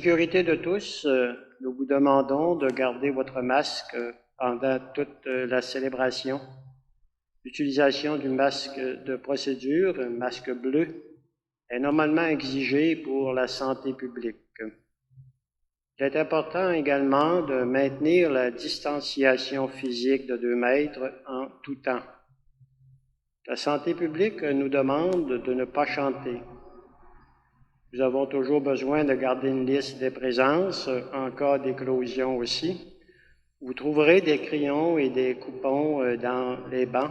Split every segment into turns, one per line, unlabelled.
sécurité de tous, nous vous demandons de garder votre masque pendant toute la célébration. L'utilisation du masque de procédure, un masque bleu, est normalement exigée pour la santé publique. Il est important également de maintenir la distanciation physique de 2 mètres en tout temps. La santé publique nous demande de ne pas chanter. Nous avons toujours besoin de garder une liste des présences en cas d'éclosion aussi. Vous trouverez des crayons et des coupons dans les bancs.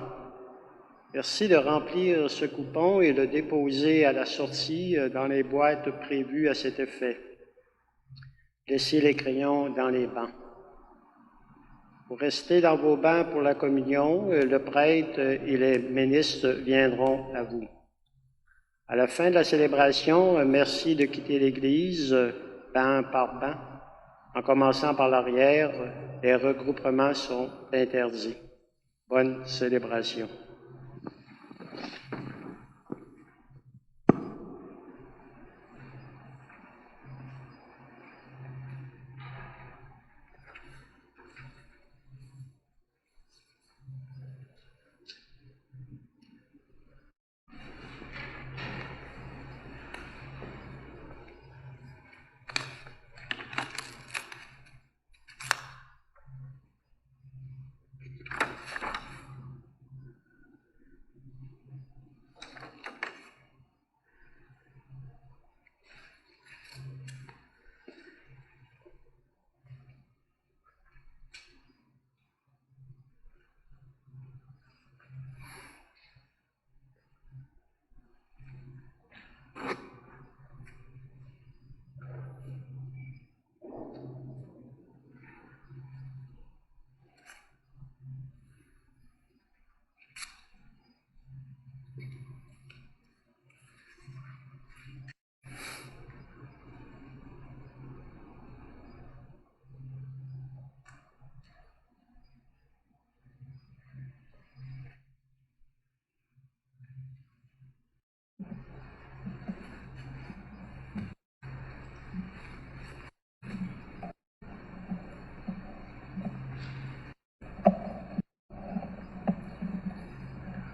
Merci de remplir ce coupon et de le déposer à la sortie dans les boîtes prévues à cet effet. Laissez les crayons dans les bancs. Vous restez dans vos bancs pour la communion. Le prêtre et les ministres viendront à vous. À la fin de la célébration, merci de quitter l'Église, banc par banc. En commençant par l'arrière, les regroupements sont interdits. Bonne célébration.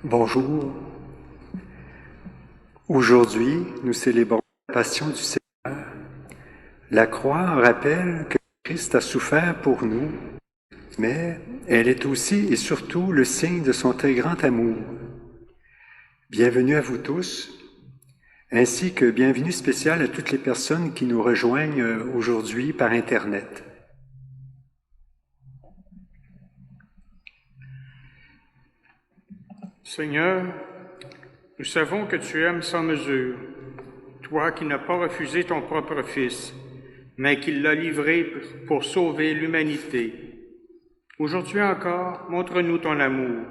Bonjour. Aujourd'hui, nous célébrons la passion du Seigneur. La croix rappelle que Christ a souffert pour nous, mais elle est aussi et surtout le signe de son très grand amour. Bienvenue à vous tous, ainsi que bienvenue spéciale à toutes les personnes qui nous rejoignent aujourd'hui par Internet.
Seigneur, nous savons que tu aimes sans mesure, toi qui n'as pas refusé ton propre Fils, mais qui l'as livré pour sauver l'humanité. Aujourd'hui encore, montre-nous ton amour.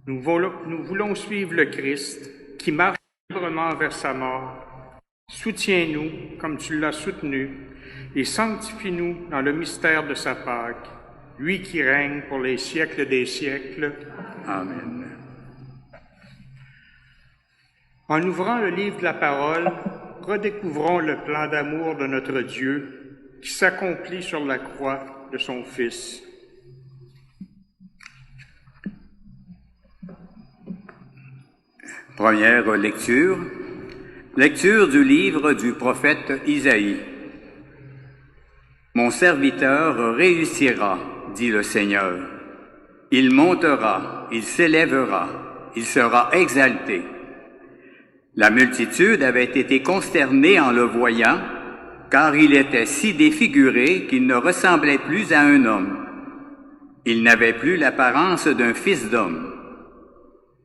Nous voulons suivre le Christ qui marche librement vers sa mort. Soutiens-nous comme tu l'as soutenu et sanctifie-nous dans le mystère de sa Pâque, lui qui règne pour les siècles des siècles.
Amen.
En ouvrant le livre de la parole, redécouvrons le plan d'amour de notre Dieu qui s'accomplit sur la croix de son Fils.
Première lecture. Lecture du livre du prophète Isaïe. Mon serviteur réussira, dit le Seigneur. Il montera, il s'élèvera, il sera exalté. La multitude avait été consternée en le voyant, car il était si défiguré qu'il ne ressemblait plus à un homme. Il n'avait plus l'apparence d'un fils d'homme.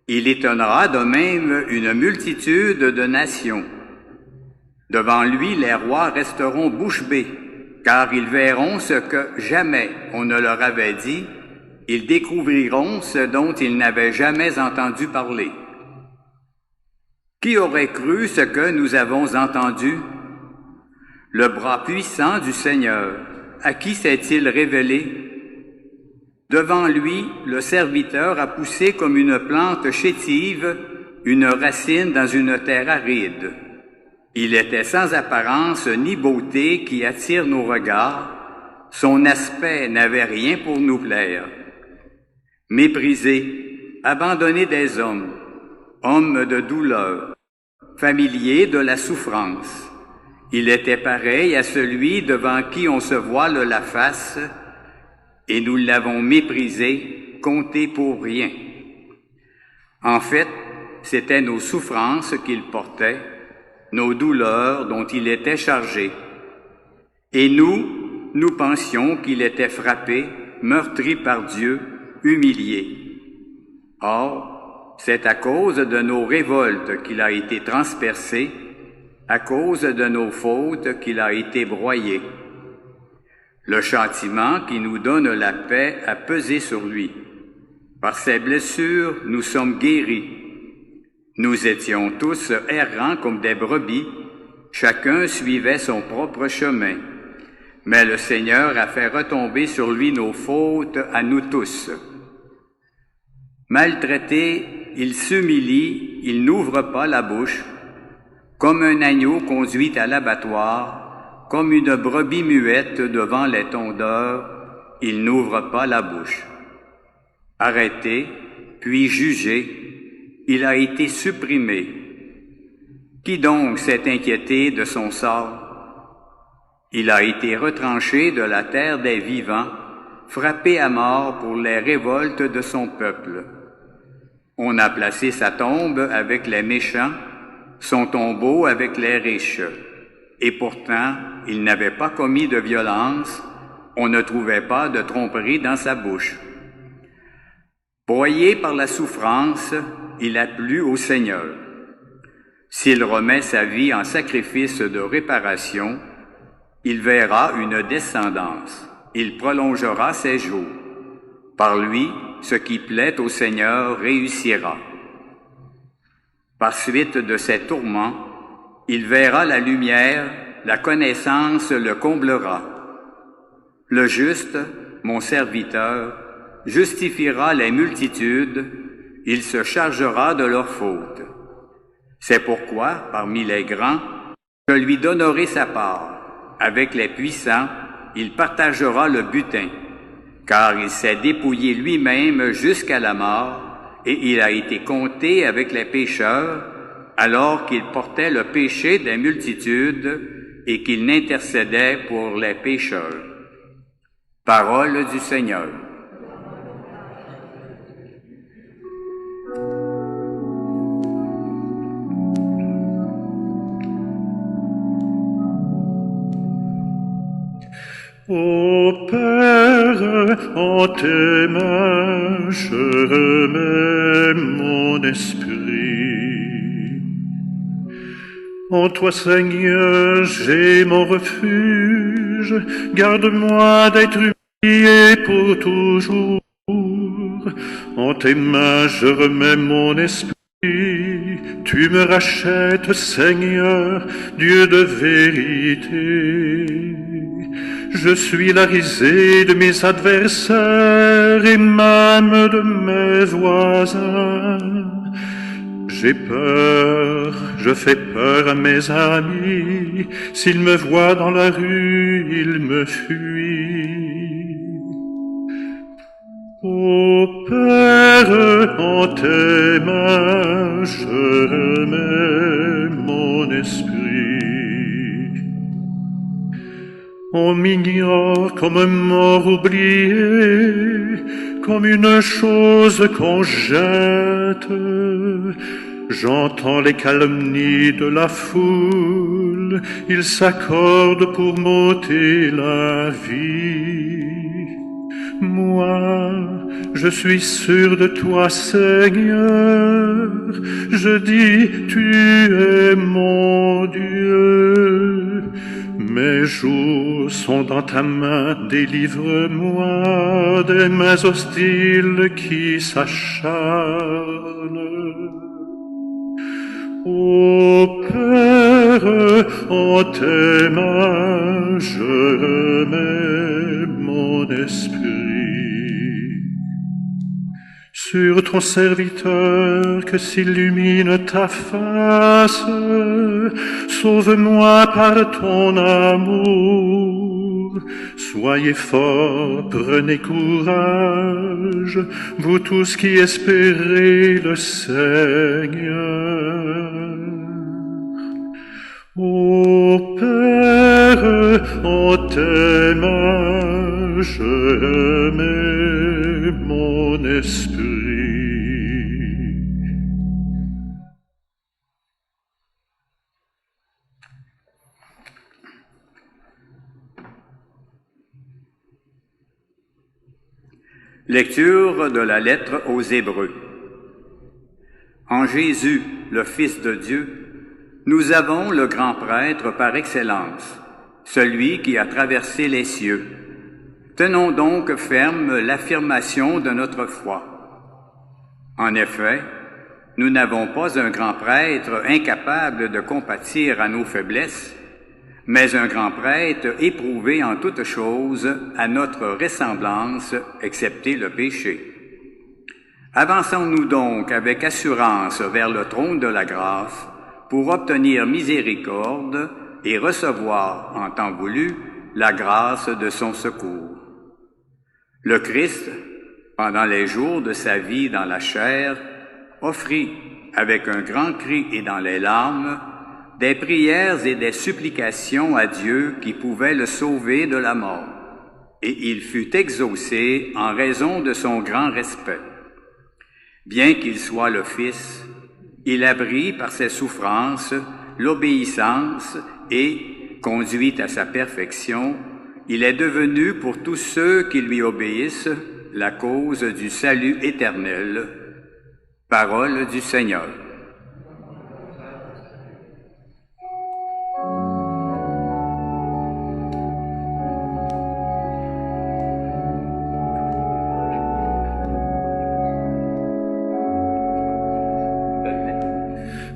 Il étonnera de même une multitude de nations. Devant lui, les rois resteront bouche bée, car ils verront ce que jamais on ne leur avait dit, ils découvriront ce dont ils n'avaient jamais entendu parler. Qui aurait cru ce que nous avons entendu? Le bras puissant du Seigneur, à qui s'est-il révélé? Devant lui, le serviteur a poussé comme une plante chétive, une racine dans une terre aride. Il était sans apparence ni beauté qui attire nos regards. Son aspect n'avait rien pour nous plaire. Méprisé, abandonné des hommes, homme de douleur, familier de la souffrance. Il était pareil à celui devant qui on se voile la face, et nous l'avons méprisé, compté pour rien. En fait, c'étaient nos souffrances qu'il portait, nos douleurs dont il était chargé. Et nous pensions qu'il était frappé, meurtri par Dieu, humilié. Or, c'est à cause de nos révoltes qu'il a été transpercé, à cause de nos fautes qu'il a été broyé. Le châtiment qui nous donne la paix a pesé sur lui. Par ses blessures, nous sommes guéris. Nous étions tous errants comme des brebis, chacun suivait son propre chemin. Mais le Seigneur a fait retomber sur lui nos fautes à nous tous. Maltraité, il s'humilie, il n'ouvre pas la bouche. Comme un agneau conduit à l'abattoir, comme une brebis muette devant les tondeurs, il n'ouvre pas la bouche. Arrêté, puis jugé, il a été supprimé. Qui donc s'est inquiété de son sort? Il a été retranché de la terre des vivants, frappé à mort pour les révoltes de son peuple. On a placé sa tombe avec les méchants, son tombeau avec les riches. Et pourtant, il n'avait pas commis de violence, on ne trouvait pas de tromperie dans sa bouche. Broyé par la souffrance, il a plu au Seigneur. S'il remet sa vie en sacrifice de réparation, il verra une descendance, il prolongera ses jours. Par lui, ce qui plaît au Seigneur réussira. Par suite de ses tourments, il verra la lumière, la connaissance le comblera. Le juste, mon serviteur, justifiera les multitudes, il se chargera de leurs fautes. C'est pourquoi, parmi les grands, je lui donnerai sa part. Avec les puissants, il partagera le butin, car il s'est dépouillé lui-même jusqu'à la mort, et il a été compté avec les pécheurs, alors qu'il portait le péché des multitudes et qu'il n'intercédait pour les pécheurs. Parole du Seigneur.
Ô Père, en tes mains je remets mon esprit. En toi, Seigneur, j'ai mon refuge. Garde-moi d'être humilié pour toujours. En tes mains je remets mon esprit. Tu me rachètes, Seigneur, Dieu de vérité. Je suis la risée de mes adversaires et même de mes voisins. J'ai peur, je fais peur à mes amis. S'ils me voient dans la rue, ils me fuient. Ô Père, en tes mains, je remets mon esprit. On m'ignore comme un mort oublié, comme une chose qu'on jette. J'entends les calomnies de la foule, ils s'accordent pour m'ôter la vie. Moi, je suis sûr de toi, Seigneur, je dis, tu es mon Dieu. Mes jours sont dans ta main, délivre-moi des mains hostiles qui s'acharnent. Ô Père, en tes mains, je remets mon esprit. sur ton serviteur que s'illumine ta face. Sauve-moi par ton amour. Soyez forts, prenez courage, vous tous qui espérez le Seigneur. Ô Père, en tes mains je mets mon esprit.
Lecture de la lettre aux Hébreux. En Jésus, le Fils de Dieu, nous avons le grand prêtre par excellence, celui qui a traversé les cieux. Tenons donc ferme l'affirmation de notre foi. En effet, nous n'avons pas un grand prêtre incapable de compatir à nos faiblesses, mais un grand prêtre éprouvé en toutes choses à notre ressemblance, excepté le péché. Avançons-nous donc avec assurance vers le trône de la grâce pour obtenir miséricorde et recevoir, en temps voulu, la grâce de son secours. Le Christ, pendant les jours de sa vie dans la chair, offrit, avec un grand cri et dans les larmes, des prières et des supplications à Dieu qui pouvaient le sauver de la mort, et il fut exaucé en raison de son grand respect. Bien qu'il soit le Fils, il apprit par ses souffrances l'obéissance et, conduit à sa perfection, il est devenu pour tous ceux qui lui obéissent la cause du salut éternel. Parole du Seigneur.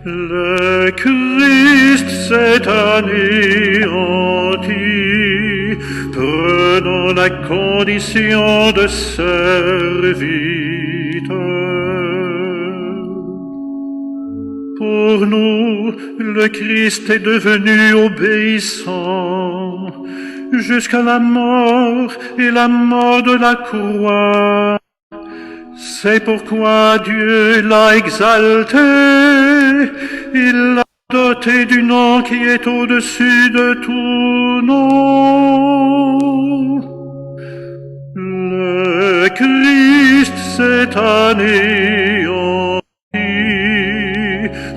Le Christ s'est anéanti, prenant la condition de serviteur. Pour nous, le Christ est devenu obéissant jusqu'à la mort et la mort de la croix. C'est pourquoi Dieu l'a exalté, il l'a doté du nom qui est au-dessus de tout nom. Le Christ s'est anéanti,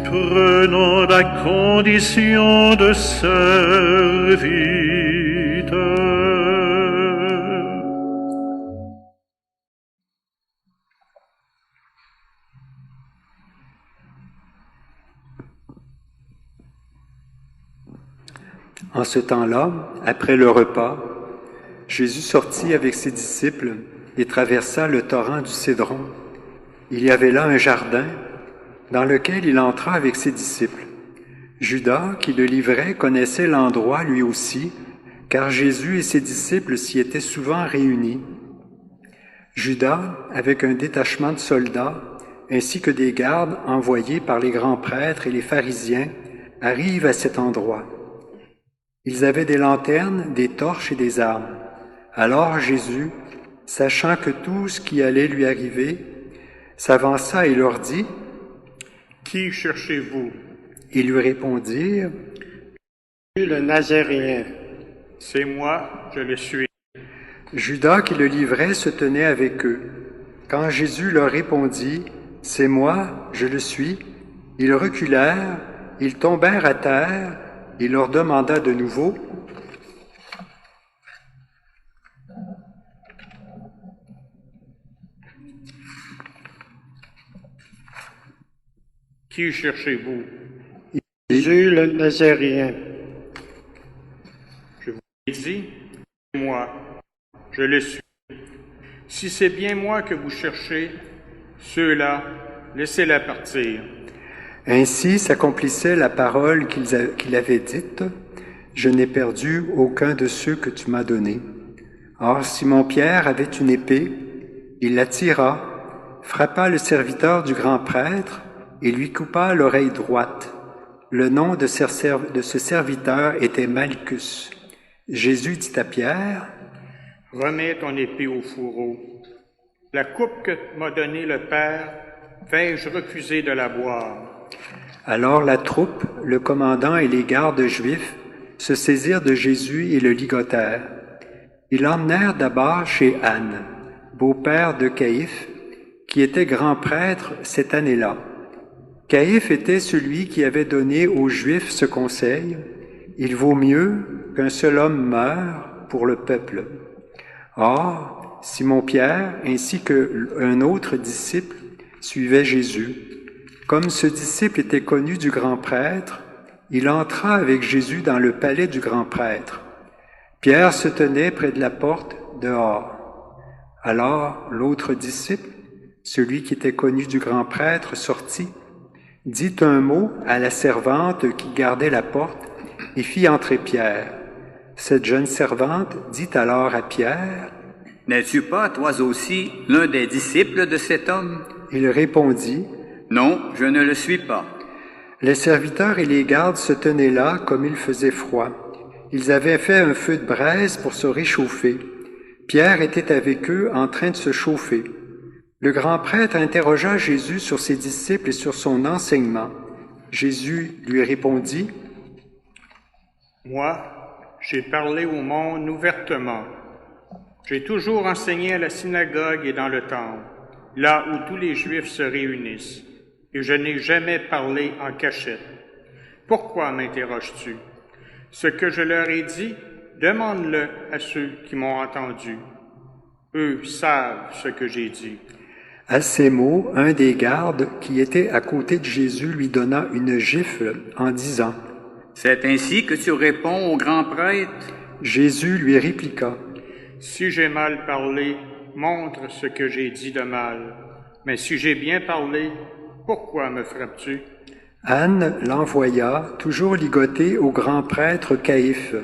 prenant la condition de serviteur.
En ce temps-là, après le repas, Jésus sortit avec ses disciples et traversa le torrent du Cédron. Il y avait là un jardin dans lequel il entra avec ses disciples. Judas, qui le livrait, connaissait l'endroit lui aussi, car Jésus et ses disciples s'y étaient souvent réunis. Judas, avec un détachement de soldats, ainsi que des gardes envoyés par les grands prêtres et les pharisiens, arrive à cet endroit. Ils avaient des lanternes, des torches et des armes. Alors Jésus, sachant que tout ce qui allait lui arriver, s'avança et leur dit, «
Qui cherchez-vous? »
Ils lui répondirent,
« Le Nazaréen. »
C'est moi, je le suis.
Judas, qui le livrait, se tenait avec eux. Quand Jésus leur répondit, « C'est moi, je le suis », ils reculèrent, ils tombèrent à terre. Il leur demanda de nouveau,
« Qui cherchez-vous? »
Jésus le Nazaréen.
Je vous ai dit, c'est moi, je le suis. Si c'est bien moi que vous cherchez, ceux-là, laissez-la partir.
Ainsi s'accomplissait la parole qu'il avait dite, « Je n'ai perdu aucun de ceux que tu m'as donnés. » Or, Simon-Pierre avait une épée, il la tira, frappa le serviteur du grand prêtre et lui coupa l'oreille droite. Le nom de ce serviteur était Malchus. Jésus dit à Pierre, «
Remets ton épée au fourreau. La coupe que m'a donnée le Père, vais-je refuser de la boire? »
Alors la troupe, le commandant et les gardes juifs se saisirent de Jésus et le ligotèrent. Ils l'emmenèrent d'abord chez Anne, beau-père de Caïphe, qui était grand prêtre cette année-là. Caïphe était celui qui avait donné aux Juifs ce conseil, « Il vaut mieux qu'un seul homme meure pour le peuple. » Or, Simon-Pierre ainsi qu'un autre disciple suivaient Jésus. Comme ce disciple était connu du grand prêtre, il entra avec Jésus dans le palais du grand prêtre. Pierre se tenait près de la porte dehors. Alors l'autre disciple, celui qui était connu du grand prêtre, sortit, dit un mot à la servante qui gardait la porte et fit entrer Pierre. Cette jeune servante dit alors à Pierre, «
N'es-tu pas, toi aussi, l'un des disciples de cet homme? »
Il répondit,
« Non, je ne le suis pas. »
Les serviteurs et les gardes se tenaient là comme il faisait froid. Ils avaient fait un feu de braise pour se réchauffer. Pierre était avec eux en train de se chauffer. Le grand prêtre interrogea Jésus sur ses disciples et sur son enseignement. Jésus lui répondit, «
Moi, j'ai parlé au monde ouvertement. J'ai toujours enseigné à la synagogue et dans le temple, là où tous les Juifs se réunissent, et je n'ai jamais parlé en cachette. Pourquoi m'interroges-tu? Ce que je leur ai dit, demande-le à ceux qui m'ont entendu. Eux savent ce que j'ai dit. »
À ces mots, un des gardes qui était à côté de Jésus lui donna une gifle en disant, «
C'est ainsi que tu réponds au grand prêtre? »
Jésus lui répliqua,
« Si j'ai mal parlé, montre ce que j'ai dit de mal. Mais si j'ai bien parlé, pourquoi me frappes-tu? »
Anne l'envoya, toujours ligoté, au grand prêtre Caïphe.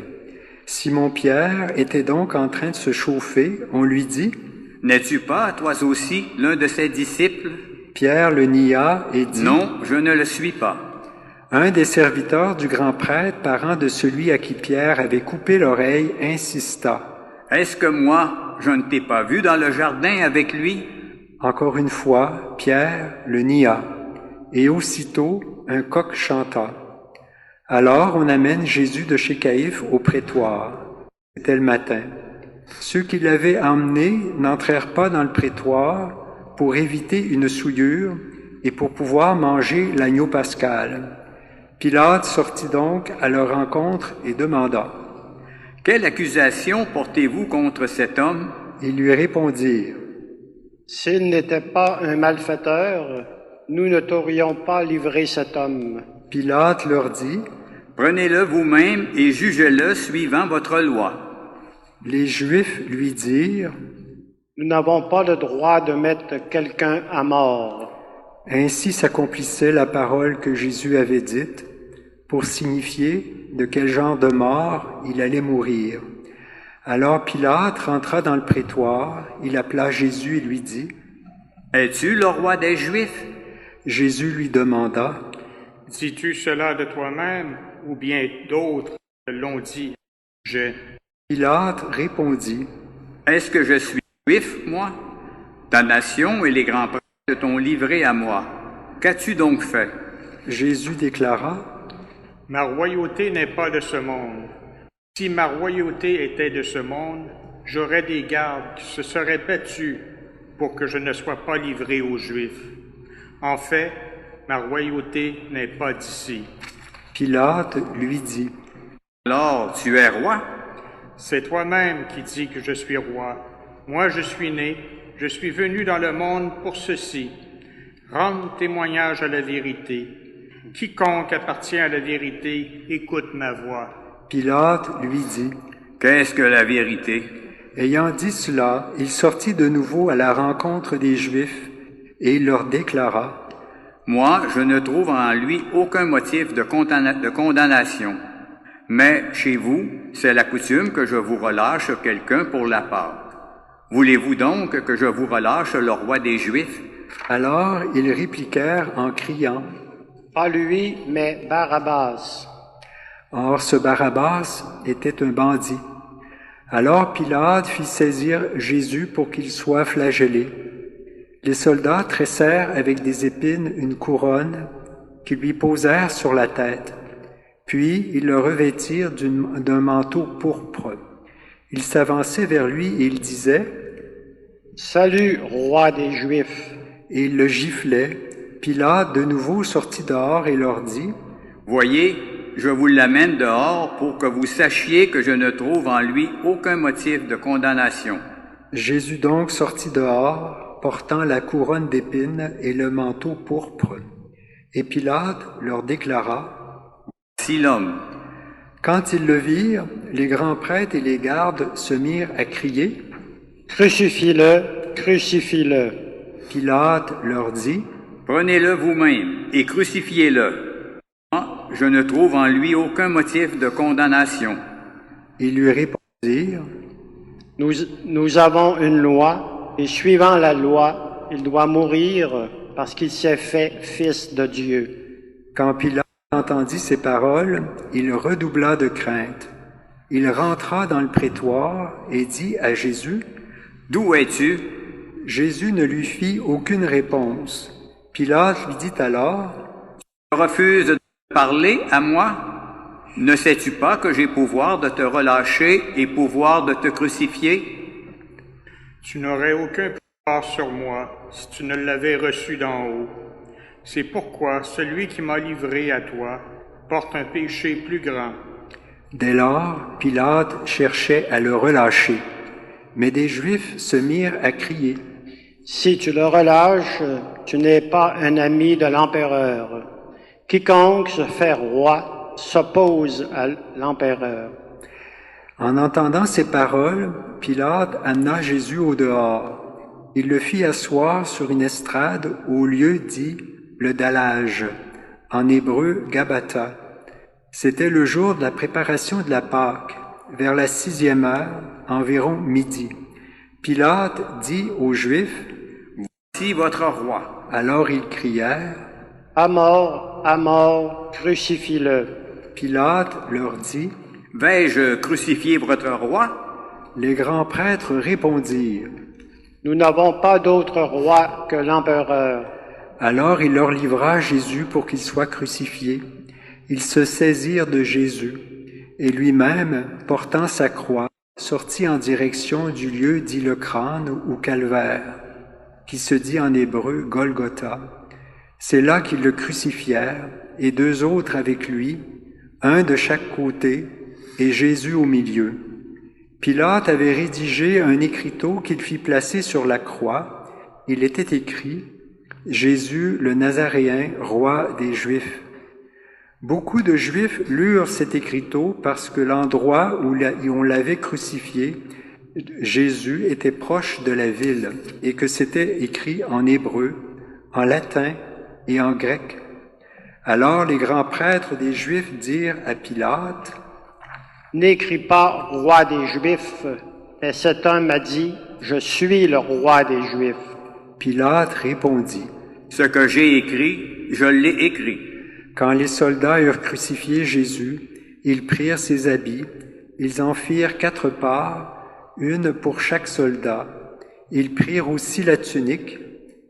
Simon-Pierre était donc en train de se chauffer. On lui dit, «
N'es-tu pas, toi aussi, l'un de ses disciples? »
Pierre le nia et dit, «
Non, je ne le suis pas. »
Un des serviteurs du grand prêtre, parent de celui à qui Pierre avait coupé l'oreille, insista.
« Est-ce que moi, je ne t'ai pas vu dans le jardin avec lui? »
Encore une fois, Pierre le nia, et aussitôt un coq chanta. Alors on amène Jésus de chez Caïphe au prétoire. C'était le matin. Ceux qui l'avaient emmené n'entrèrent pas dans le prétoire pour éviter une souillure et pour pouvoir manger l'agneau pascal. Pilate sortit donc à leur rencontre et demanda, «
Quelle accusation portez-vous contre cet homme? »
Ils lui répondirent,
« S'il n'était pas un malfaiteur, nous ne t'aurions pas livré cet homme. »
Pilate leur dit,
« Prenez-le vous-même et jugez-le suivant votre loi. »
Les Juifs lui dirent,
« Nous n'avons pas le droit de mettre quelqu'un à mort. »
Ainsi s'accomplissait la parole que Jésus avait dite pour signifier de quel genre de mort il allait mourir. Alors Pilate rentra dans le prétoire, il appela Jésus et lui dit, «
Es-tu le roi des Juifs? »
Jésus lui demanda,
« Dis-tu cela de toi-même ou bien d'autres l'ont dit? J'ai. »
Pilate répondit,
« Est-ce que je suis Juif, moi? Ta nation et les grands prêtres t'ont livré à moi. Qu'as-tu donc fait? »
Jésus déclara,
« Ma royauté n'est pas de ce monde. Si ma royauté était de ce monde, j'aurais des gardes qui se seraient battus pour que je ne sois pas livré aux Juifs. En fait, ma royauté n'est pas d'ici. »
Pilate lui dit,
« Alors, tu es roi? »
« C'est toi-même qui dis que je suis roi. Moi, je suis né, je suis venu dans le monde pour ceci, rendre témoignage à la vérité. Quiconque appartient à la vérité, écoute ma voix. »
Pilate lui dit,
« Qu'est-ce que la vérité? »
Ayant dit cela, il sortit de nouveau à la rencontre des Juifs et il leur déclara, «
Moi, je ne trouve en lui aucun motif de condamnation. Mais chez vous, c'est la coutume que je vous relâche quelqu'un pour la Pâque. Voulez-vous donc que je vous relâche le roi des Juifs? »
Alors ils répliquèrent en criant,
« Pas lui, mais Barabbas. »
Or ce Barabbas était un bandit. Alors Pilate fit saisir Jésus pour qu'il soit flagellé. Les soldats tressèrent avec des épines une couronne qu'ils lui posèrent sur la tête. Puis ils le revêtirent d'un manteau pourpre. Ils s'avançaient vers lui et ils disaient «
Salut, roi des Juifs. »
Et ils le giflaient. Pilate de nouveau sortit dehors et leur dit «
Voyez, je vous l'amène dehors pour que vous sachiez que je ne trouve en lui aucun motif de condamnation. »
Jésus donc sortit dehors, portant la couronne d'épines et le manteau pourpre. Et Pilate leur déclara
« Voici l'homme. »
Quand ils le virent, les grands prêtres et les gardes se mirent à crier
« Crucifie-le, crucifie-le. »
Pilate leur dit
« Prenez-le vous-même et crucifiez-le. Moi, je ne trouve en lui aucun motif de condamnation. »
Ils lui répondirent
« Nous avons une loi, et suivant la loi, il doit mourir parce qu'il s'est fait fils de Dieu. »
Quand Pilate entendit ces paroles, il redoubla de crainte. Il rentra dans le prétoire et dit à Jésus,
« D'où es-tu? »
Jésus ne lui fit aucune réponse. Pilate lui dit alors,
« Tu refuses de parler à moi? Ne sais-tu pas que j'ai pouvoir de te relâcher et pouvoir de te crucifier? »
Tu n'aurais aucun pouvoir sur moi si tu ne l'avais reçu d'en haut. C'est pourquoi celui qui m'a livré à toi porte un péché plus grand.
Dès lors, Pilate cherchait à le relâcher, mais des Juifs se mirent à crier.
« Si tu le relâches, tu n'es pas un ami de l'empereur. Quiconque se fait roi s'oppose à l'empereur. »
En entendant ces paroles, Pilate amena Jésus au dehors. Il le fit asseoir sur une estrade au lieu dit le dallage, en hébreu Gabbatha. C'était le jour de la préparation de la Pâque, vers la 6e heure, environ midi. Pilate dit aux Juifs, «
Voici votre roi. »
Alors ils crièrent,
« À mort, crucifie-le. »
Pilate leur dit,
« Vais-je crucifier votre roi? »
Les grands prêtres répondirent,
« Nous n'avons pas d'autre roi que l'empereur. »
Alors il leur livra Jésus pour qu'il soit crucifié. Ils se saisirent de Jésus, et lui-même, portant sa croix, sortit en direction du lieu dit le crâne ou calvaire, qui se dit en hébreu Golgotha. C'est là qu'ils le crucifièrent, et 2 autres avec lui, un de chaque côté, et Jésus au milieu. Pilate avait rédigé un écriteau qu'il fit placer sur la croix. Il était écrit « Jésus le Nazaréen, roi des Juifs ». Beaucoup de Juifs lurent cet écriteau parce que l'endroit où on l'avait crucifié, Jésus, était proche de la ville et que c'était écrit en hébreu, en latin et en grec. Alors les grands prêtres des Juifs dirent à Pilate, «
N'écris pas roi des Juifs, et cet homme a dit, je suis le roi des Juifs. »
Pilate répondit,
« Ce que j'ai écrit, je l'ai écrit. »
Quand les soldats eurent crucifié Jésus, ils prirent ses habits, ils en firent 4 parts, une pour chaque soldat. Ils prirent aussi la tunique.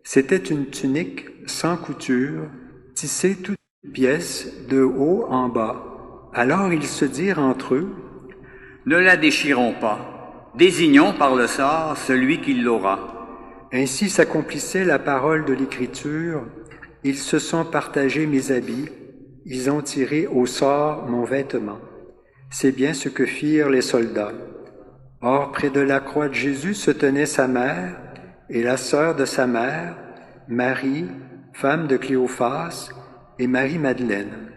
C'était une tunique sans couture, tissée toute pièce de haut en bas. Alors ils se dirent entre eux, «
Ne la déchirons pas, désignons par le sort celui qui l'aura. »
Ainsi s'accomplissait la parole de l'Écriture. Ils se sont partagés mes habits, ils ont tiré au sort mon vêtement. C'est bien ce que firent les soldats. Or, près de la croix de Jésus se tenait sa mère et la sœur de sa mère, Marie, femme de Cléophas, et Marie-Madeleine.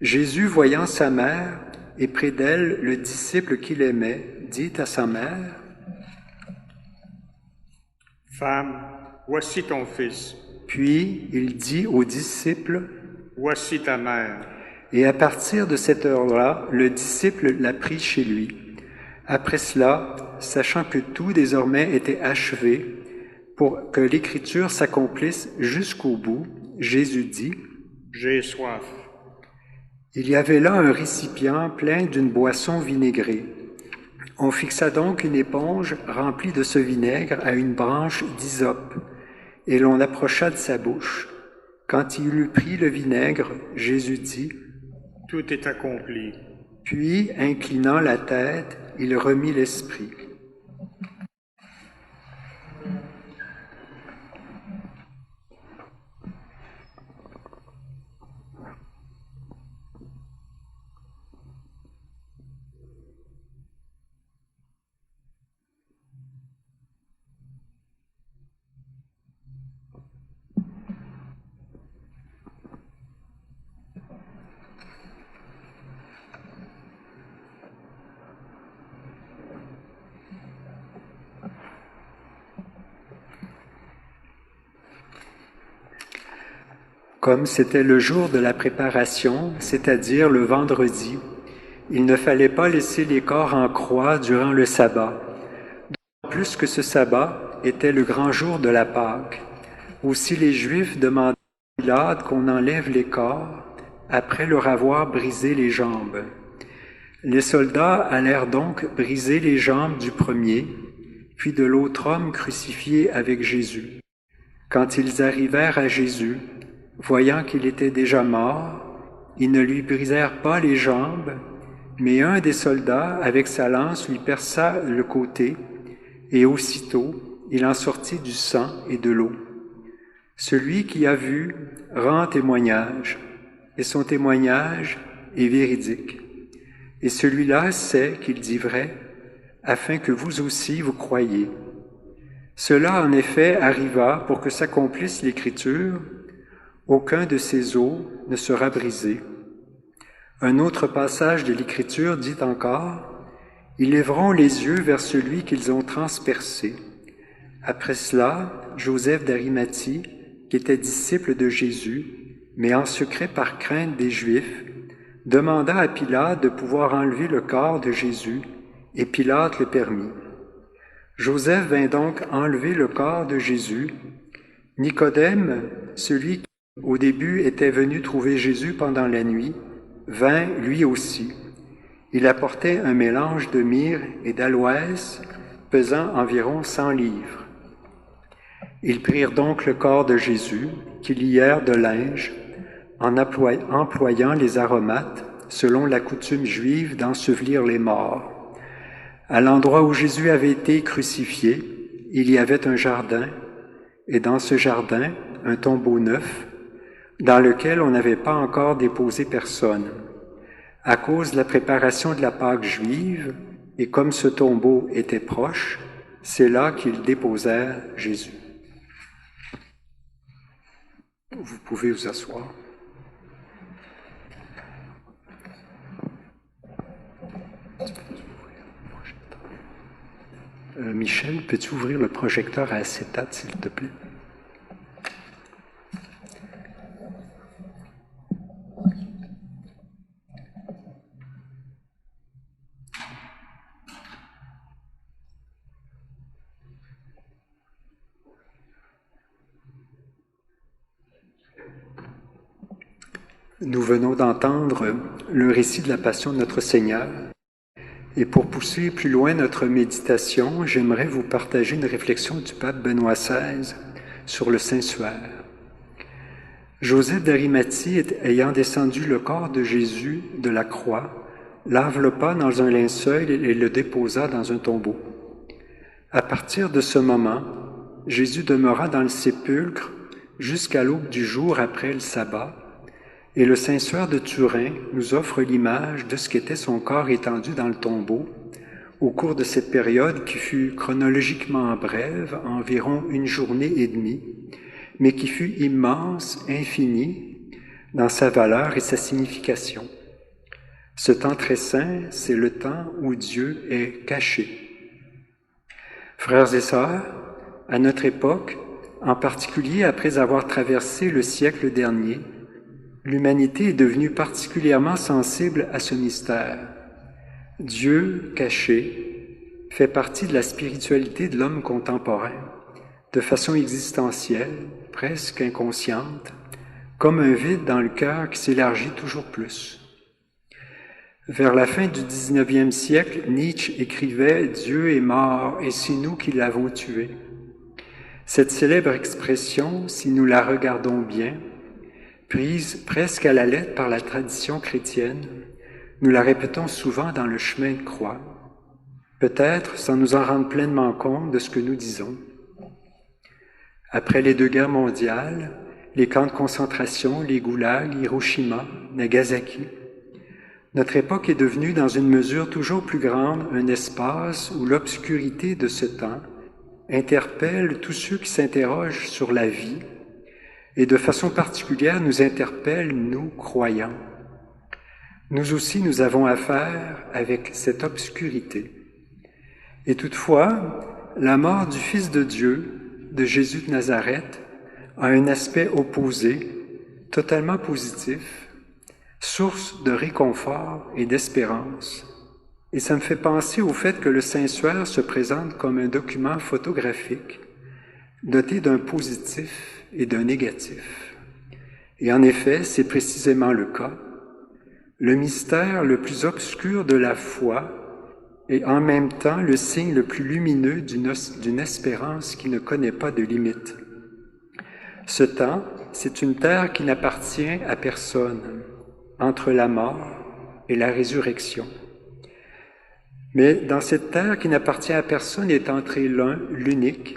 Jésus, voyant sa mère et près d'elle le disciple qu'il aimait, dit à sa mère,
« Femme, voici ton fils. »
Puis il dit aux disciples, «
Voici ta mère. »
Et à partir de cette heure-là, le disciple l'a pris chez lui. Après cela, sachant que tout désormais était achevé, pour que l'Écriture s'accomplisse jusqu'au bout, Jésus dit, «
J'ai soif. »
Il y avait là un récipient plein d'une boisson vinaigrée. On fixa donc une éponge remplie de ce vinaigre à une branche d'hysope, et l'on approcha de sa bouche. Quand il eut pris le vinaigre, Jésus dit,
« Tout est accompli. »
Puis, inclinant la tête, il remit l'esprit. Comme c'était le jour de la préparation, c'est-à-dire le vendredi, il ne fallait pas laisser les corps en croix durant le sabbat. D'autant plus que ce sabbat était le grand jour de la Pâque. Aussi les Juifs demandaient à Pilate qu'on enlève les corps après leur avoir brisé les jambes. Les soldats allèrent donc briser les jambes du premier, puis de l'autre homme crucifié avec Jésus. Quand ils arrivèrent à Jésus, voyant qu'il était déjà mort, ils ne lui brisèrent pas les jambes, mais un des soldats, avec sa lance, lui perça le côté, et aussitôt il en sortit du sang et de l'eau. Celui qui a vu rend témoignage, et son témoignage est véridique. Et celui-là sait qu'il dit vrai, afin que vous aussi vous croyiez. Cela, en effet, arriva pour que s'accomplisse l'Écriture, aucun de ces os ne sera brisé. Un autre passage de l'Écriture dit encore, « Ils lèveront les yeux vers celui qu'ils ont transpercé. » Après cela, Joseph d'Arimathie, qui était disciple de Jésus, mais en secret par crainte des Juifs, demanda à Pilate de pouvoir enlever le corps de Jésus, et Pilate le permit. Joseph vint donc enlever le corps de Jésus. Nicodème, celui qui au début était venu trouver Jésus pendant la nuit, vint lui aussi. Il apportait un mélange de myrrhe et d'aloès pesant environ 100 livres. Ils prirent donc le corps de Jésus, qu'ils lièrent de linge, en employant les aromates, selon la coutume juive d'ensevelir les morts. À l'endroit où Jésus avait été crucifié, il y avait un jardin, et dans ce jardin, un tombeau neuf, dans lequel on n'avait pas encore déposé personne. À cause de la préparation de la Pâque juive, et comme ce tombeau était proche, c'est là qu'ils déposèrent Jésus. Vous pouvez vous asseoir. Michel, peux-tu ouvrir le projecteur à acétate, s'il te plaît? Nous venons d'entendre le récit de la Passion de notre Seigneur. Et pour pousser plus loin notre méditation, j'aimerais vous partager une réflexion du pape Benoît XVI sur le Saint-Suaire. Joseph d'Arimathie, ayant descendu le corps de Jésus de la croix, l'enveloppa dans un linceul et le déposa dans un tombeau. À partir de ce moment, Jésus demeura dans le sépulcre jusqu'à l'aube du jour après le sabbat, et le Saint-Suaire de Turin nous offre l'image de ce qu'était son corps étendu dans le tombeau au cours de cette période qui fut chronologiquement brève, environ une journée et demie, mais qui fut immense, infinie, dans sa valeur et sa signification. Ce temps très saint, c'est le temps où Dieu est caché. Frères et sœurs, à notre époque, en particulier après avoir traversé le siècle dernier, l'humanité est devenue particulièrement sensible à ce mystère. Dieu caché fait partie de la spiritualité de l'homme contemporain, de façon existentielle, presque inconsciente, comme un vide dans le cœur qui s'élargit toujours plus. Vers la fin du 19e siècle, Nietzsche écrivait « Dieu est mort et c'est nous qui l'avons tué ». Cette célèbre expression, si nous la regardons bien, prise presque à la lettre par la tradition chrétienne, nous la répétons souvent dans le chemin de croix, peut-être sans nous en rendre pleinement compte de ce que nous disons. Après les 2 guerres mondiales, les camps de concentration, les goulags, Hiroshima, Nagasaki, notre époque est devenue dans une mesure toujours plus grande un espace où l'obscurité de ce temps interpelle tous ceux qui s'interrogent sur la vie et de façon particulière nous interpelle, nous, croyants. Nous aussi, nous avons affaire avec cette obscurité. Et toutefois, la mort du Fils de Dieu, de Jésus de Nazareth, a un aspect opposé, totalement positif, source de réconfort et d'espérance. Et ça me fait penser au fait que le Saint-Suaire se présente comme un document photographique, doté d'un positif et d'un négatif. Et en effet, c'est précisément le cas. Le mystère le plus obscur de la foi est en même temps le signe le plus lumineux d'une espérance qui ne connaît pas de limite. Ce temps, c'est une terre qui n'appartient à personne, entre la mort et la résurrection. Mais dans cette terre qui n'appartient à personne est entré l'un, l'unique,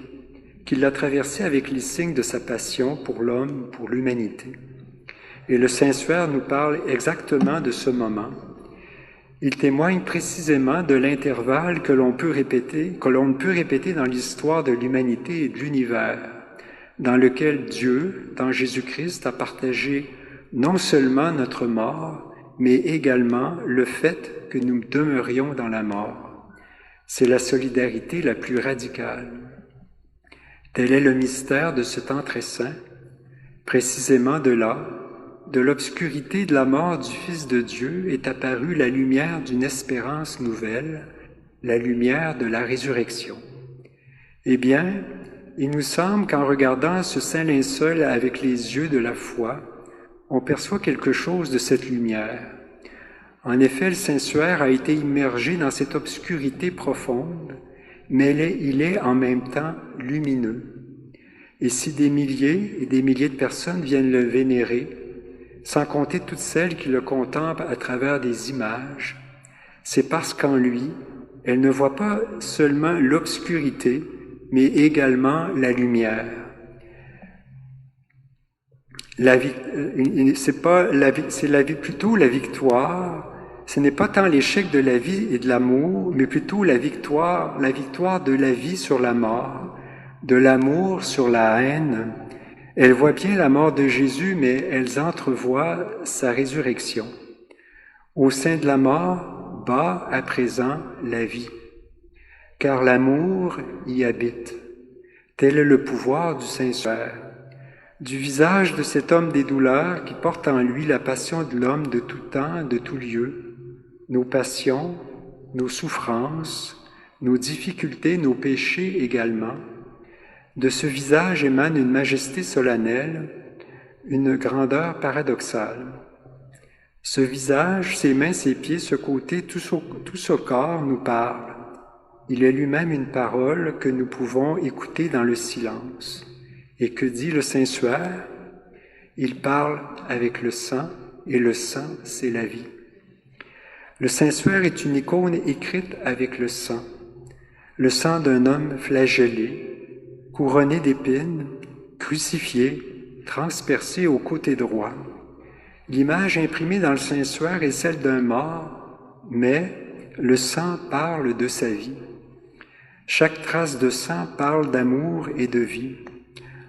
qui l'a traversé avec les signes de sa passion pour l'homme, pour l'humanité. Et le Saint-Suaire nous parle exactement de ce moment. Il témoigne précisément de l'intervalle que l'on ne peut répéter dans l'histoire de l'humanité et de l'univers, dans lequel Dieu, dans Jésus-Christ, a partagé non seulement notre mort, mais également le fait que nous demeurions dans la mort. C'est la solidarité la plus radicale. Tel est le mystère de ce temps très saint, précisément de là, de l'obscurité de la mort du Fils de Dieu est apparue la lumière d'une espérance nouvelle, la lumière de la résurrection. Eh bien, il nous semble qu'en regardant ce saint linceul avec les yeux de la foi, on perçoit quelque chose de cette lumière. En effet, le Saint-Suaire a été immergé dans cette obscurité profonde, mais il est en même temps lumineux. Et si des milliers et des milliers de personnes viennent le vénérer, sans compter toutes celles qui le contemplent à travers des images, c'est parce qu'en lui, elles ne voient pas seulement l'obscurité, mais également la lumière. C'est plutôt la victoire. Ce n'est pas tant l'échec de la vie et de l'amour, mais plutôt la victoire de la vie sur la mort, de l'amour sur la haine. Elles voient bien la mort de Jésus, mais elles entrevoient sa résurrection. Au sein de la mort bat à présent la vie, car l'amour y habite. Tel est le pouvoir du Saint-Suaire. Du visage de cet homme des douleurs qui porte en lui la passion de l'homme de tout temps, de tout lieu, nos passions, nos souffrances, nos difficultés, nos péchés également. De ce visage émane une majesté solennelle, une grandeur paradoxale. Ce visage, ses mains, ses pieds, ce côté, tout ce corps nous parle. Il est lui-même une parole que nous pouvons écouter dans le silence. Et que dit le Saint-Suaire? Il parle avec le sang, et le sang, c'est la vie. Le Saint-Suaire est une icône écrite avec le sang d'un homme flagellé, couronné d'épines, crucifié, transpercé au côté droit. L'image imprimée dans le Saint-Suaire est celle d'un mort, mais le sang parle de sa vie. Chaque trace de sang parle d'amour et de vie.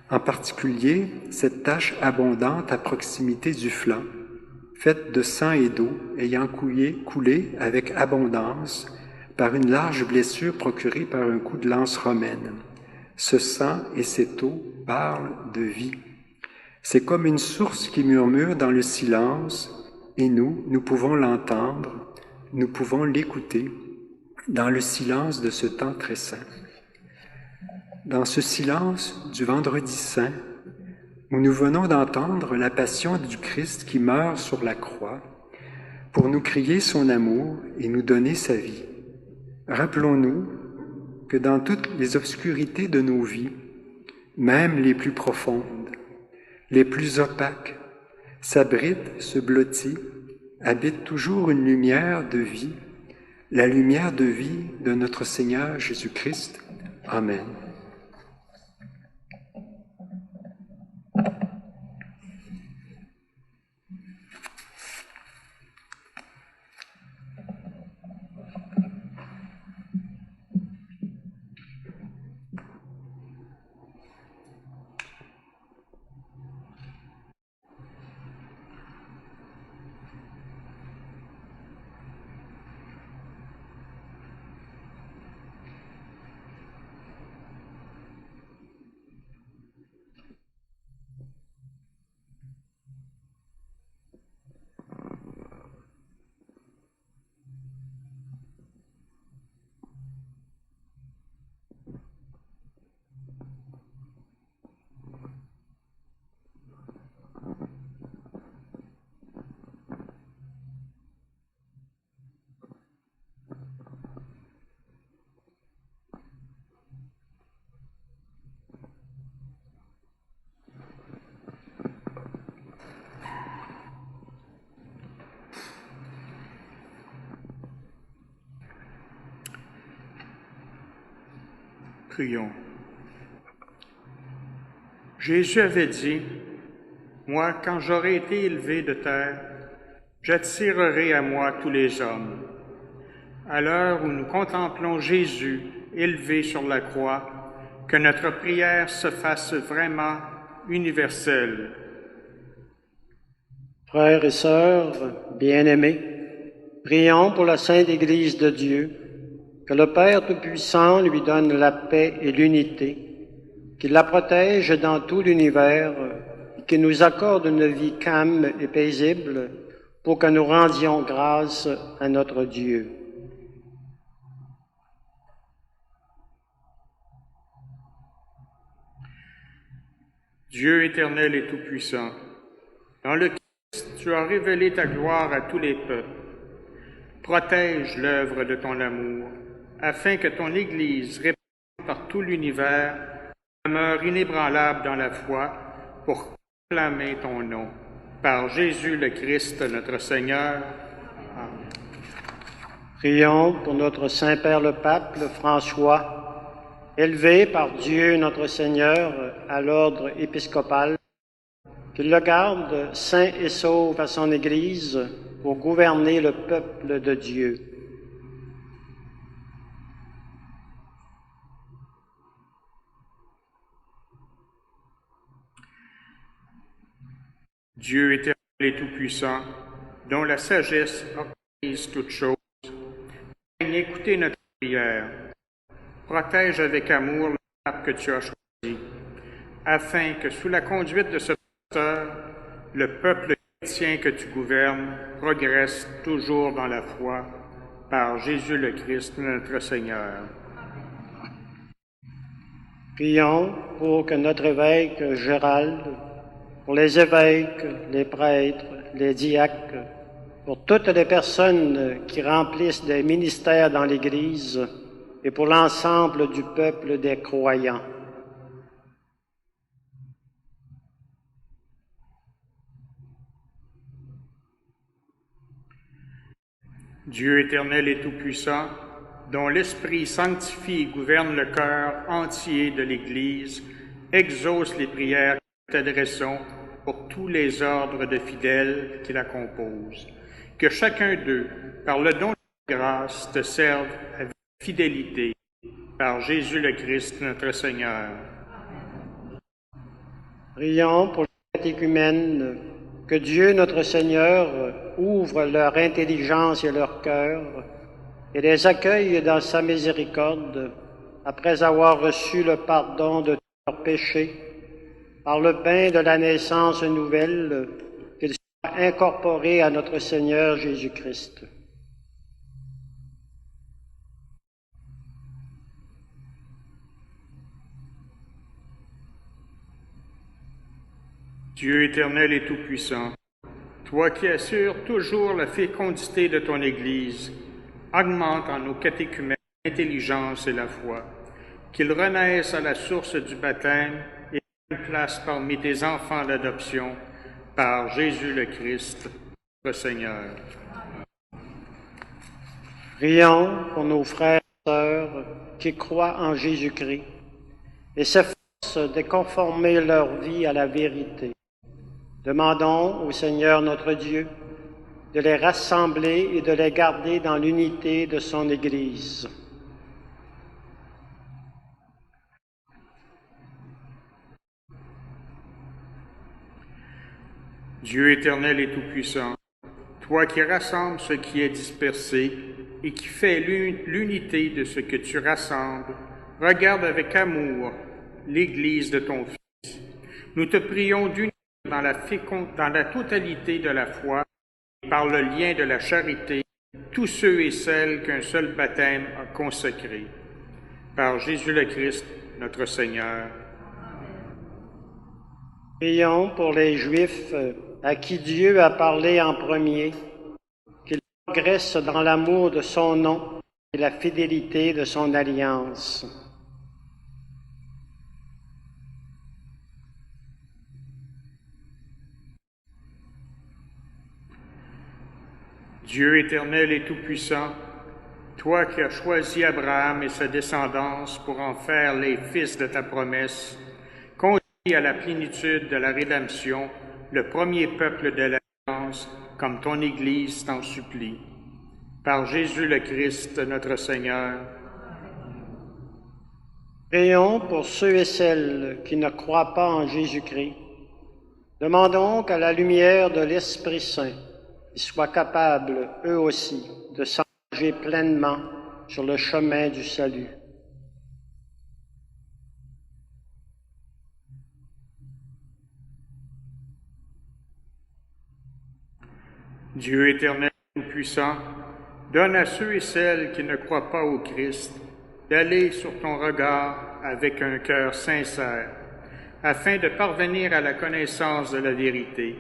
En particulier, cette tache abondante à proximité du flanc, faite de sang et d'eau, ayant coulé avec abondance par une large blessure procurée par un coup de lance romaine. Ce sang et cette eau parlent de vie. C'est comme une source qui murmure dans le silence, et nous pouvons l'entendre, nous pouvons l'écouter dans le silence de ce temps très saint. dans ce silence du Vendredi Saint, où nous venons d'entendre la passion du Christ qui meurt sur la croix pour nous crier son amour et nous donner sa vie, rappelons-nous que dans toutes les obscurités de nos vies, même les plus profondes, les plus opaques, s'abrite, se blottit, habite toujours une lumière de vie, la lumière de vie de notre Seigneur Jésus-Christ. Amen.
Prions. Jésus avait dit, « Moi, quand j'aurai été élevé de terre, j'attirerai à moi tous les hommes. » À l'heure où nous contemplons Jésus élevé sur la croix, que notre prière se fasse vraiment universelle.
Frères et sœurs bien-aimés, prions pour la Sainte Église de Dieu, que le Père Tout-Puissant lui donne la paix et l'unité, qu'il la protège dans tout l'univers et qu'il nous accorde une vie calme et paisible pour que nous rendions grâce à notre Dieu.
Dieu éternel et tout-puissant, dans le Christ, tu as révélé ta gloire à tous les peuples. Protège l'œuvre de ton amour, afin que ton Église, répandue par tout l'univers, demeure inébranlable dans la foi pour proclamer ton nom. Par Jésus le Christ, notre Seigneur. Amen.
Prions pour notre Saint-Père le Pape, le François, élevé par Dieu notre Seigneur à l'ordre épiscopal, qu'il le garde saint et sauve à son Église pour gouverner le peuple de Dieu.
Dieu éternel et tout-puissant, dont la sagesse organise toutes choses, daigne écouter notre prière. Protège avec amour le pape que tu as choisi, afin que sous la conduite de ce pasteur, le peuple chrétien que tu gouvernes progresse toujours dans la foi, par Jésus le Christ, notre Seigneur.
Prions pour que notre évêque Gérald, pour les évêques, les prêtres, les diacres, pour toutes les personnes qui remplissent des ministères dans l'Église et pour l'ensemble du peuple des croyants.
Dieu éternel et tout-puissant, dont l'Esprit sanctifie et gouverne le cœur entier de l'Église, exauce les prières que nous t'adressons pour tous les ordres de fidèles qui la composent. Que chacun d'eux, par le don de la grâce, te serve avec fidélité, par Jésus le Christ, notre Seigneur.
Prions pour les catéchumènes, que Dieu notre Seigneur ouvre leur intelligence et leur cœur et les accueille dans sa miséricorde après avoir reçu le pardon de tous leurs péchés par le pain de la naissance nouvelle, qu'ils soient incorporés à notre Seigneur Jésus-Christ.
Dieu éternel et tout-puissant, toi qui assures toujours la fécondité de ton Église, augmente en nos catéchumènes l'intelligence et la foi, qu'ils renaissent à la source du baptême et prennent place parmi tes enfants d'adoption, par Jésus le Christ, notre Seigneur.
Prions pour nos frères et sœurs qui croient en Jésus-Christ et s'efforcent de conformer leur vie à la vérité. Demandons au Seigneur notre Dieu de les rassembler et de les garder dans l'unité de son Église.
Dieu éternel et tout-puissant, toi qui rassembles ce qui est dispersé et qui fais l'unité de ce que tu rassembles, regarde avec amour l'Église de ton Fils. Nous te prions d'unir dans la totalité de la foi et par le lien de la charité tous ceux et celles qu'un seul baptême a consacrés. Par Jésus le Christ, notre Seigneur.
Prions pour les Juifs à qui Dieu a parlé en premier, qu'ils progressent dans l'amour de son nom et la fidélité de son alliance.
Dieu éternel et tout-puissant, toi qui as choisi Abraham et sa descendance pour en faire les fils de ta promesse, conduis à la plénitude de la rédemption le premier peuple de l'Alliance, comme ton Église t'en supplie. Par Jésus le Christ, notre Seigneur.
Prions pour ceux et celles qui ne croient pas en Jésus-Christ. Demandons qu'à la lumière de l'Esprit Saint, ils soient capables, eux aussi, de s'engager pleinement sur le chemin du salut.
Dieu éternel et tout-puissant, donne à ceux et celles qui ne croient pas au Christ d'aller sur ton regard avec un cœur sincère, afin de parvenir à la connaissance de la vérité,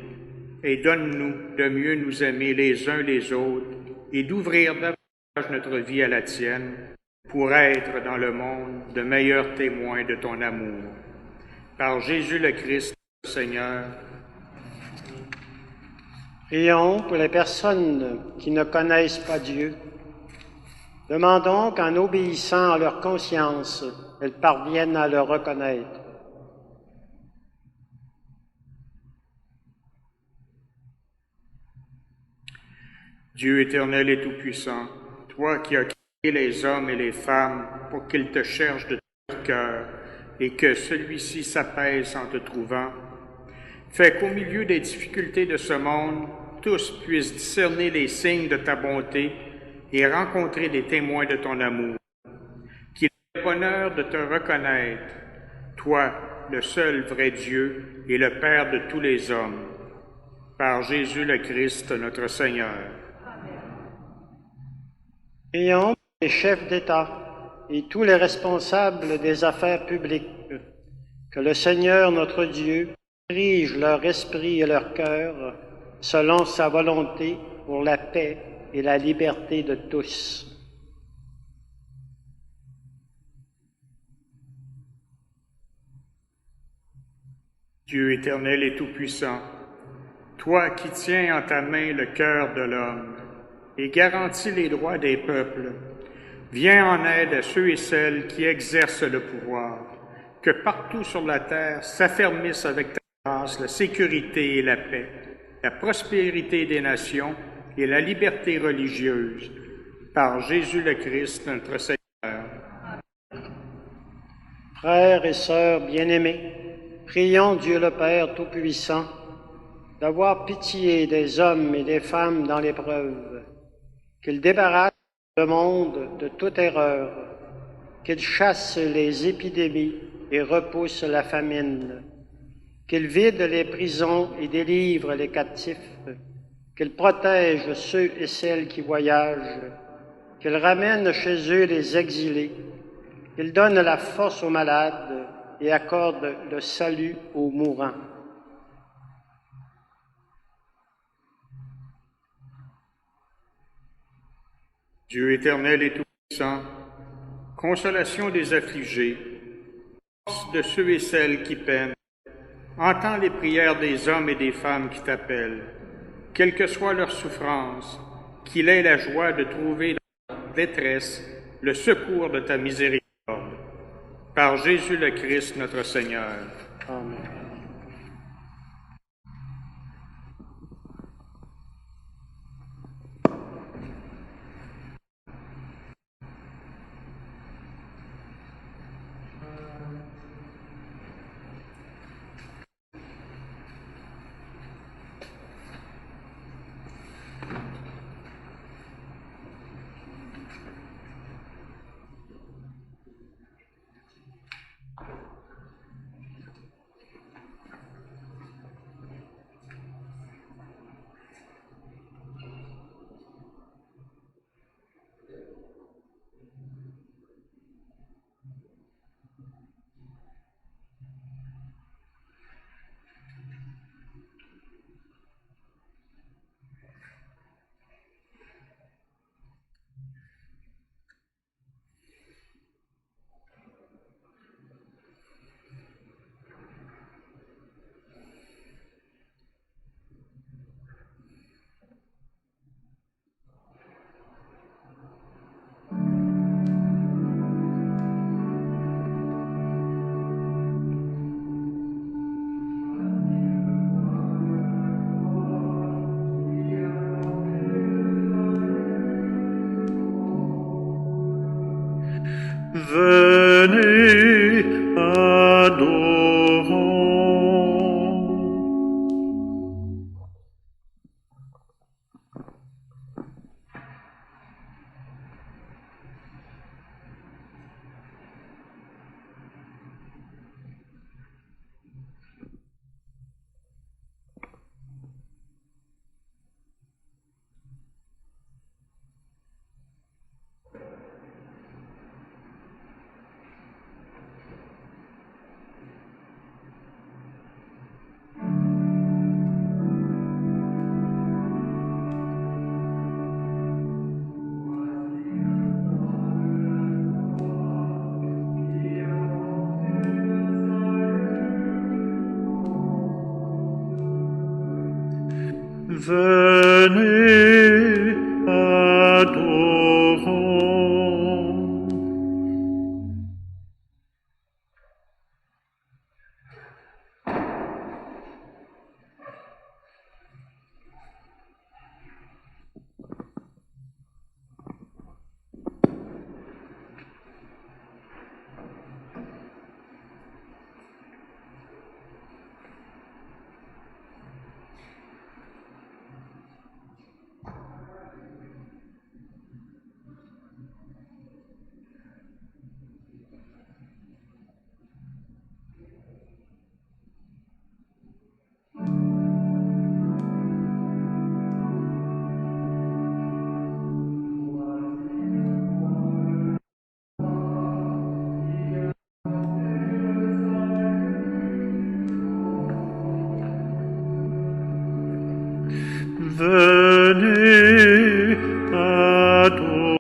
et donne-nous de mieux nous aimer les uns les autres et d'ouvrir davantage notre vie à la tienne pour être dans le monde de meilleurs témoins de ton amour. Par Jésus le Christ, Seigneur.
Prions pour les personnes qui ne connaissent pas Dieu. Demandons qu'en obéissant à leur conscience, elles parviennent à le reconnaître.
Dieu éternel et tout-puissant, toi qui as créé les hommes et les femmes pour qu'ils te cherchent de tout leur cœur et que celui-ci s'apaise en te trouvant, fais qu'au milieu des difficultés de ce monde, tous puissent discerner les signes de ta bonté et rencontrer des témoins de ton amour. Qu'il ait le bonheur de te reconnaître, toi, le seul vrai Dieu et le Père de tous les hommes, par Jésus le Christ, notre Seigneur.
Prions pour les chefs d'État et tous les responsables des affaires publiques, que le Seigneur notre Dieu dirige leur esprit et leur cœur selon sa volonté pour la paix et la liberté de tous.
Dieu éternel et tout-puissant, toi qui tiens en ta main le cœur de l'homme et garantis les droits des peuples, viens en aide à ceux et celles qui exercent le pouvoir, que partout sur la terre s'affermissent avec ta grâce la sécurité et la paix, la prospérité des nations et la liberté religieuse, par Jésus le Christ, notre Seigneur.
Frères et sœurs bien-aimés, prions Dieu le Père Tout-Puissant d'avoir pitié des hommes et des femmes dans l'épreuve, qu'il débarrasse le monde de toute erreur, qu'il chasse les épidémies et repousse la famine, qu'il vide les prisons et délivre les captifs, qu'il protège ceux et celles qui voyagent, qu'il ramène chez eux les exilés, qu'il donne la force aux malades et accorde le salut aux mourants.
Dieu éternel et tout-puissant, consolation des affligés, force de ceux et celles qui peinent, entends les prières des hommes et des femmes qui t'appellent, quelle que soit leur souffrance, qu'il ait la joie de trouver dans leur détresse le secours de ta miséricorde. Par Jésus le Christ, notre Seigneur.
Amen.
Venez, adorons. Venez, adorons. Venez, adorons.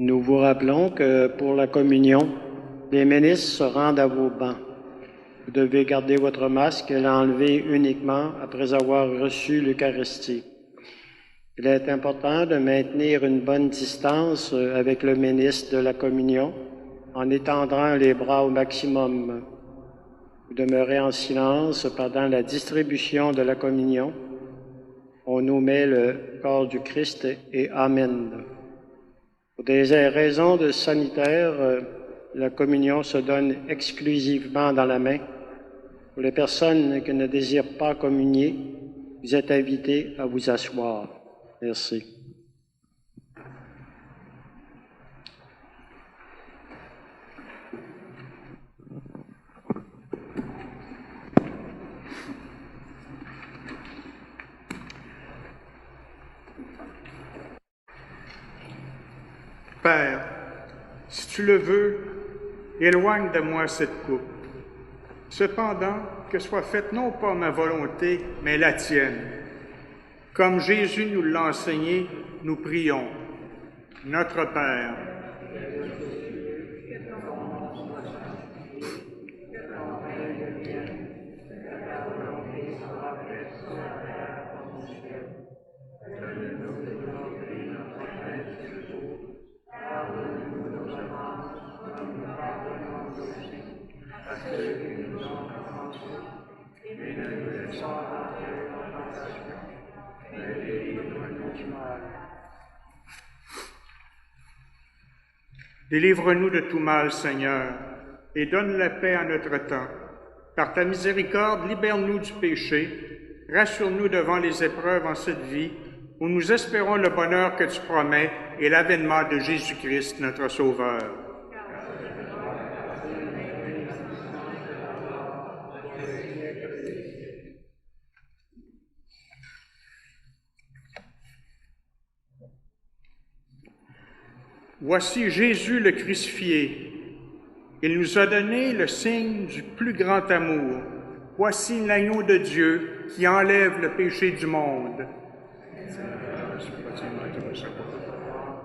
Nous vous rappelons que pour la communion, les ministres se rendent à vos bancs. Vous devez garder votre masque et l'enlever uniquement après avoir reçu l'Eucharistie. Il est important de maintenir une bonne distance avec le ministre de la communion en étendant les bras au maximum. Vous demeurez en silence pendant la distribution de la communion. On nous met le corps du Christ et Amen. Pour des raisons de sanitaire, la communion se donne exclusivement dans la main. Pour les personnes qui ne désirent pas communier, vous êtes invités à vous asseoir. Merci.
Père, si tu le veux, éloigne de moi cette coupe. Cependant, que soit faite non pas ma volonté, mais la tienne. Comme Jésus nous l'a enseigné, nous prions. Notre Père, délivre-nous de tout mal, Seigneur, et donne la paix à notre temps. Par ta miséricorde, libère-nous du péché, rassure-nous devant les épreuves en cette vie, où nous espérons le bonheur que tu promets et l'avènement de Jésus-Christ, notre Sauveur. Voici Jésus le crucifié. Il nous a donné le signe du plus grand amour. Voici l'agneau de Dieu qui enlève le péché du monde.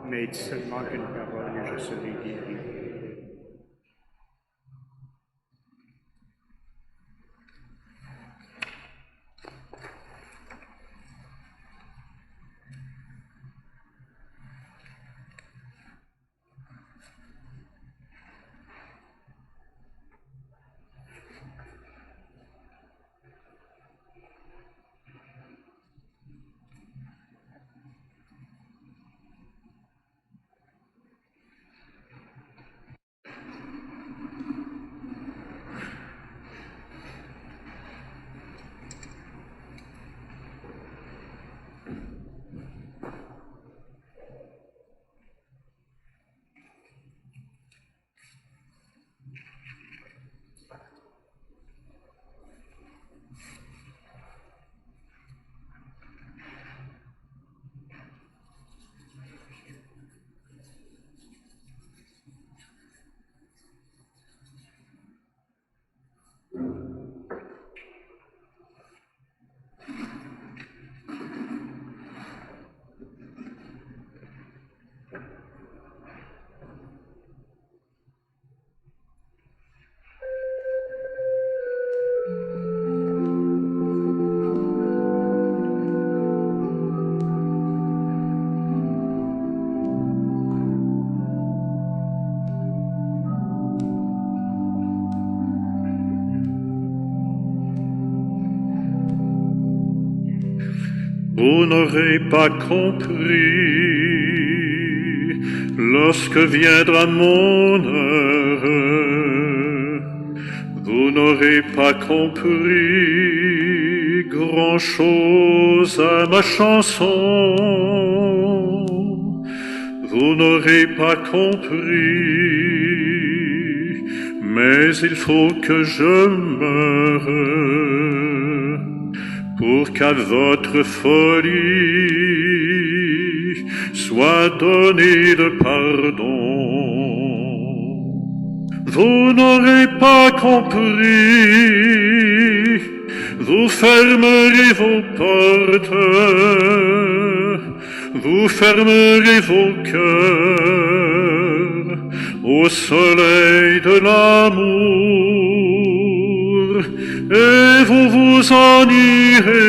Mais dis seulement qu'une parole et je serai guéri.
Vous n'aurez pas compris lorsque viendra mon heure. Vous n'aurez pas compris grand-chose à ma chanson. Vous n'aurez pas compris, mais il faut que je meure pour qu'à votre folie soit donné le pardon. Vous n'aurez pas compris, vous fermerez vos portes, vous fermerez vos cœurs, au soleil de l'amour, et vous vous en irez,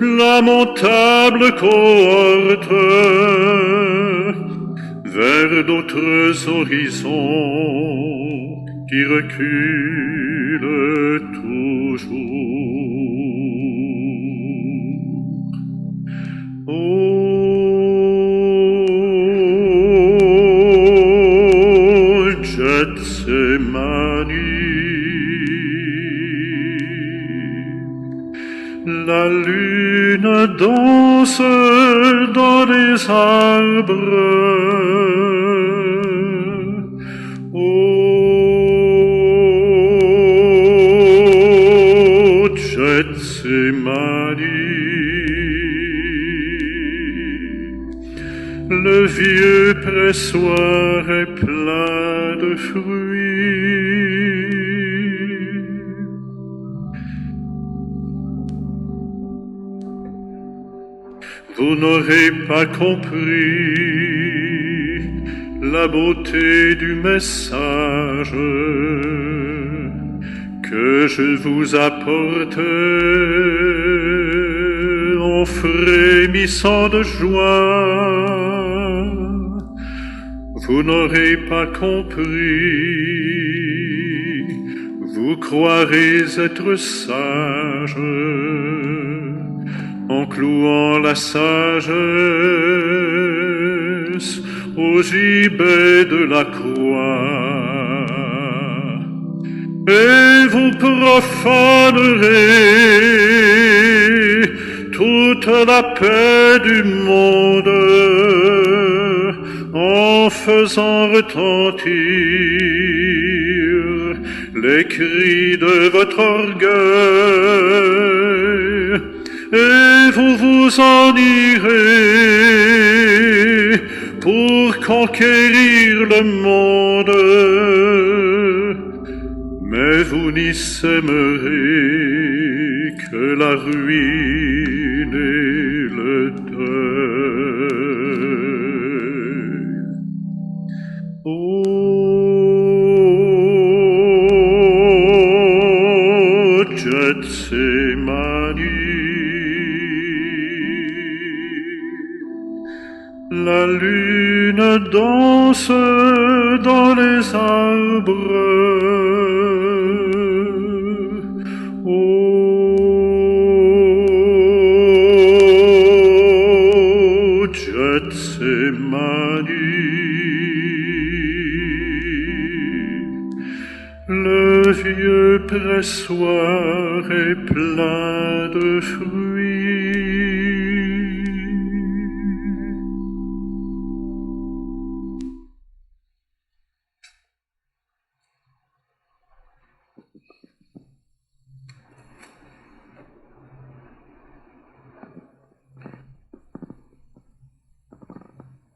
lamentable cohorte, vers d'autres horizons qui reculent toujours. Oh, Gethsémani, la lune danse dans les arbres. Oh, Gethsémani, le vieux pressoir est plein de fruits. Vous n'aurez pas compris la beauté du message que je vous apporte en frémissant de joie. Vous n'aurez pas compris, vous croirez être sage en clouant la sagesse au gibet de la croix. Et vous profanerez toute la paix du monde en faisant retentir les cris de votre orgueil, et vous vous en irez pour conquérir le monde, mais vous n'y sèmerez que la ruine et le deuil. Oh, Gethsémani, la lune danse dans les arbres. Oh, Gethsémani, le vieux pressoir est plein de fruits.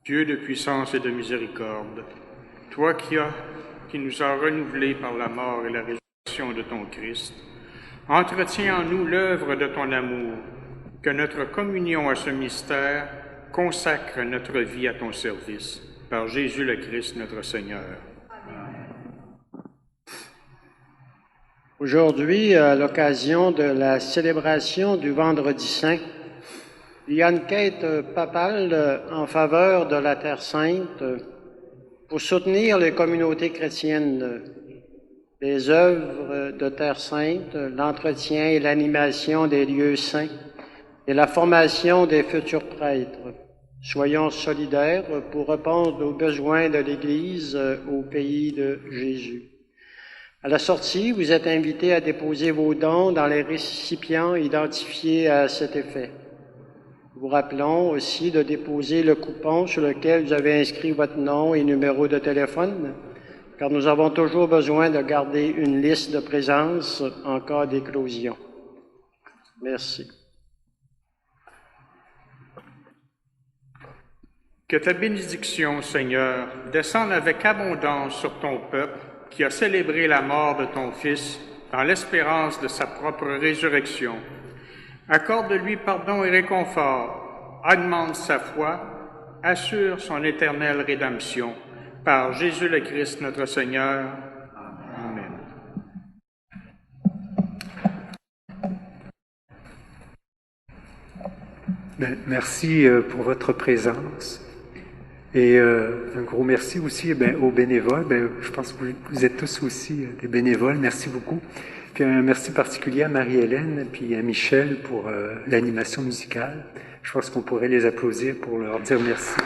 Dieu de puissance et de miséricorde, toi qui nous as renouvelés par la mort et la résurrection de ton Christ, entretiens en nous l'œuvre de ton amour, que notre communion à ce mystère consacre notre vie à ton service, par Jésus le Christ notre Seigneur.
Aujourd'hui, à l'occasion de la célébration du Vendredi Saint, il y a une quête papale en faveur de la Terre Sainte pour soutenir les communautés chrétiennes, les œuvres de Terre Sainte, l'entretien et l'animation des lieux saints et la formation des futurs prêtres. Soyons solidaires pour répondre aux besoins de l'Église au pays de Jésus. À la sortie, vous êtes invités à déposer vos dons dans les récipients identifiés à cet effet. Nous vous rappelons aussi de déposer le coupon sur lequel vous avez inscrit votre nom et numéro de téléphone, car nous avons toujours besoin de garder une liste de présence en cas d'éclosion. Merci.
Que ta bénédiction, Seigneur, descende avec abondance sur ton peuple qui a célébré la mort de ton Fils dans l'espérance de sa propre résurrection. Accorde-lui pardon et réconfort, augmente sa foi, assure son éternelle rédemption. Par Jésus le Christ, notre Seigneur. Amen.
Merci pour votre présence. Et un gros merci aussi aux bénévoles. Je pense que vous êtes tous aussi des bénévoles. Merci beaucoup. Puis un merci particulier à Marie-Hélène puis à Michel pour l'animation musicale. Je pense qu'on pourrait les applaudir pour leur dire merci.